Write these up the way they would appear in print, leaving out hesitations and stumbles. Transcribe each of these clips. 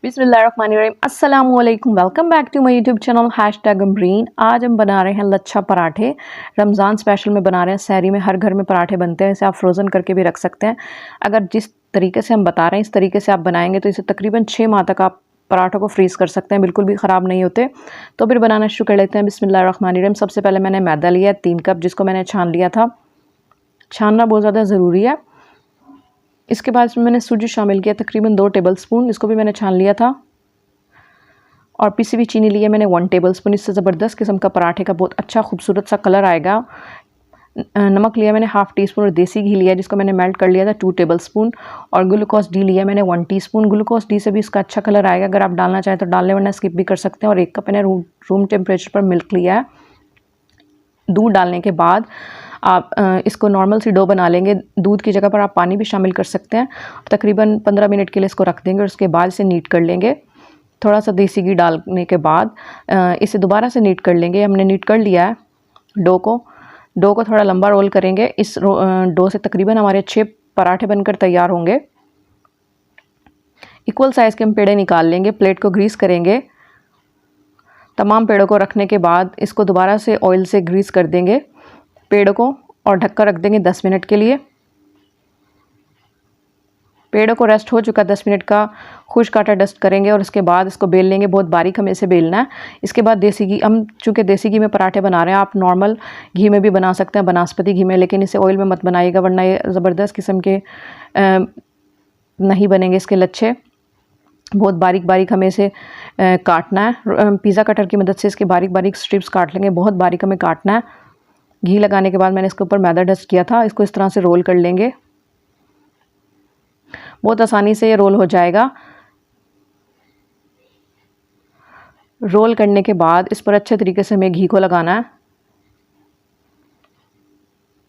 बिस्मिल्लाहिर्रहमानिर्रहीम। अस्सलामुअलैकुम। Welcome back to my YouTube channel #Amreen. आज हम बना रहे हैं लच्छा पराठे। रमज़ान स्पेशल में बना रहे हैं। सहरी में हर घर में पराठे बनते हैं। इसे आप फ्रोज़न करके भी रख सकते हैं। अगर जिस तरीके से हम बता रहे हैं इस तरीके से आप बनाएंगे तो इसे तकरीबन 6 माह तक आप पराठों को फ्रीज़ कर सकते हैं, बिल्कुल भी ख़राब नहीं होते। तो फिर बनाना शुरू कर लेते हैं। बिस्मिल्लाहिर्रहमानिर्रहीम। सबसे पहले मैंने मैदा लिया 3 कप, जिसको मैंने छान लिया था। छानना बहुत ज़्यादा ज़रूरी है। इसके बाद इसमें मैंने सूजी शामिल किया तकरीबन 2 टेबलस्पून, इसको भी मैंने छान लिया था। और पिसी हुई चीनी ली है मैंने 1 टेबलस्पून। इससे ज़बरदस्त किस्म का पराठे का बहुत अच्छा खूबसूरत सा कलर आएगा। नमक लिया मैंने ½ टीस्पून और देसी घी लिया जिसको मैंने मेल्ट कर लिया था 2 टेबलस्पून। और ग्लूकोज डी लिया मैंने 1 टीस्पून। ग्लूकोज डी से भी इसका अच्छा कलर आएगा, अगर आप डालना चाहें तो डाल लें, वरना स्किप भी कर सकते हैं। और 1 कप मैंने रूम टेम्परेचर पर मिल्क लिया है। दूध डालने के बाद आप इसको नॉर्मल सी डो बना लेंगे। दूध की जगह पर आप पानी भी शामिल कर सकते हैं। तकरीबन 15 मिनट के लिए इसको रख देंगे और उसके बाद इसे नीट कर लेंगे। थोड़ा सा देसी घी डालने के बाद इसे दोबारा से नीट कर लेंगे। हमने नीट कर लिया है डो को थोड़ा लंबा रोल करेंगे। इस डो से तकरीबन हमारे 6 पराठे बनकर तैयार होंगे। इक्वल साइज़ के हम पेड़े निकाल लेंगे। प्लेट को ग्रीस करेंगे। तमाम पेड़ों को रखने के बाद इसको दोबारा से ऑयल से ग्रीस कर देंगे पेड़ को और ढककर रख देंगे 10 मिनट के लिए। पेड़ों को रेस्ट हो चुका 10 मिनट का, खुश्क आटा डस्ट करेंगे और उसके बाद इसको बेल लेंगे। बहुत बारीक हमें इसे बेलना है। इसके बाद देसी घी, हम चूँकि देसी घी में पराठे बना रहे हैं, आप नॉर्मल घी में भी बना सकते हैं, बनास्पति घी में, लेकिन इसे ऑयल में मत बनाइएगा वरना ये ज़बरदस्त किस्म के नहीं बनेंगे इसके लच्छे। बहुत बारीक बारीक हमें इसे काटना है। पिज़्ज़ा कटर की मदद से इसके बारीक बारीक स्ट्रिप्स काट लेंगे। बहुत बारीक हमें काटना है। घी लगाने के बाद मैंने इसके ऊपर मैदा डस्ट किया था। इसको इस तरह से रोल कर लेंगे। बहुत आसानी से ये रोल हो जाएगा। रोल करने के बाद इस पर अच्छे तरीके से हमें घी को लगाना है,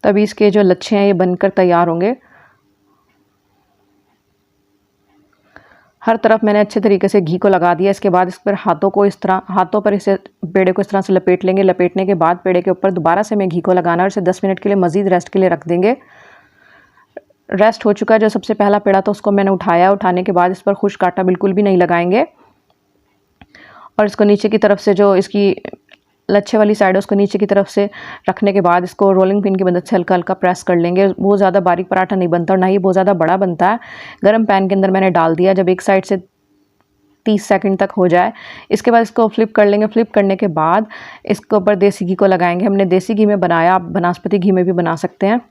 तभी इसके जो लच्छे हैं ये बनकर तैयार होंगे। हर तरफ मैंने अच्छे तरीके से घी को लगा दिया। इसके बाद इस पर हाथों पर इसे पेड़े को इस तरह से लपेट लेंगे। लपेटने के बाद पेड़े के ऊपर दोबारा से हमें घी को लगाना है और इसे 10 मिनट के लिए मज़ीद रेस्ट के लिए रख देंगे। रेस्ट हो चुका है। जो सबसे पहला पेड़ा था उसको मैंने उठाया। उठाने के बाद इस पर खुश्क आटा बिल्कुल भी नहीं लगाएंगे और इसको नीचे की तरफ से, जो इसकी लच्छे वाली साइड है, उसको नीचे की तरफ से रखने के बाद इसको रोलिंग पिन की मदद से हल्का हल्का प्रेस कर लेंगे। बहुत ज़्यादा बारीक पराठा नहीं बनता और ना ही बहुत ज़्यादा बड़ा बनता है। गरम पैन के अंदर मैंने डाल दिया। जब एक साइड से 30 सेकंड तक हो जाए, इसके बाद इसको फ्लिप कर लेंगे। फ्लिप करने के बाद इसके ऊपर देसी घी को लगाएंगे। हमने देसी घी में बनाया, आप बनास्पति घी में भी बना सकते हैं।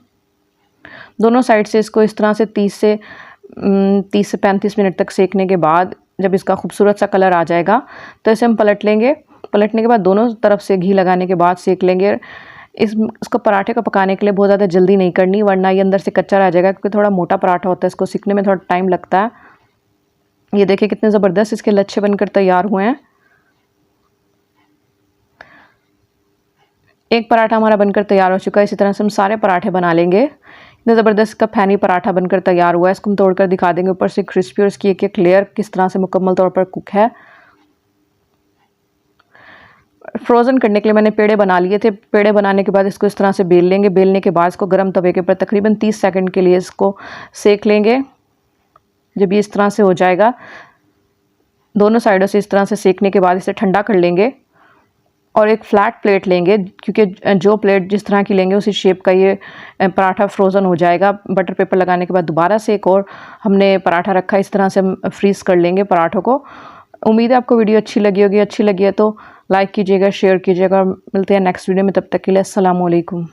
दोनों साइड से इसको इस तरह से 30 से 35 मिनट तक सेकने के बाद जब इसका खूबसूरत सा कलर आ जाएगा तो इसे हम पलट लेंगे। पलटने के बाद दोनों तरफ से घी लगाने के बाद सेक लेंगे। इसको पराठे को पकाने के लिए बहुत ज़्यादा जल्दी नहीं करनी, वरना ये अंदर से कच्चा रह जाएगा, क्योंकि थोड़ा मोटा पराठा होता है, इसको सीखने में थोड़ा टाइम लगता है। ये देखिए कितने ज़बरदस्त इसके लच्छे बनकर तैयार हुए हैं। एक पराठा हमारा बनकर तैयार हो चुका है। इसी तरह से हम सारे पराठे बना लेंगे। इतना ज़बरदस्त का फैनी पराठा बनकर तैयार हुआ है। इसको हम तोड़कर दिखा देंगे ऊपर से क्रिस्पी और इसकी एक लेयर किस तरह से मुकम्मल तौर पर कुक है। फ्रोज़न करने के लिए मैंने पेड़े बना लिए थे। पेड़े बनाने के बाद इसको इस तरह से बेल लेंगे। बेलने के बाद इसको गर्म तवे के ऊपर तकरीबन 30 सेकंड के लिए इसको सेक लेंगे। जब ये इस तरह से हो जाएगा, दोनों साइडों से इस तरह से सेकने के बाद इसे ठंडा कर लेंगे और एक फ्लैट प्लेट लेंगे, क्योंकि जो प्लेट जिस तरह की लेंगे उसी शेप का ये पराठा फ्रोज़न हो जाएगा। बटर पेपर लगाने के बाद दोबारा से एक और हमने पराठा रखा। इस तरह से हम फ्रीज़ कर लेंगे पराठों को। उम्मीद है आपको वीडियो अच्छी लगी होगी। अच्छी लगी है तो लाइक कीजिएगा, शेयर कीजिएगा। मिलते हैं नेक्स्ट वीडियो में, तब तक के लिए अस्सलाम वालेकुम।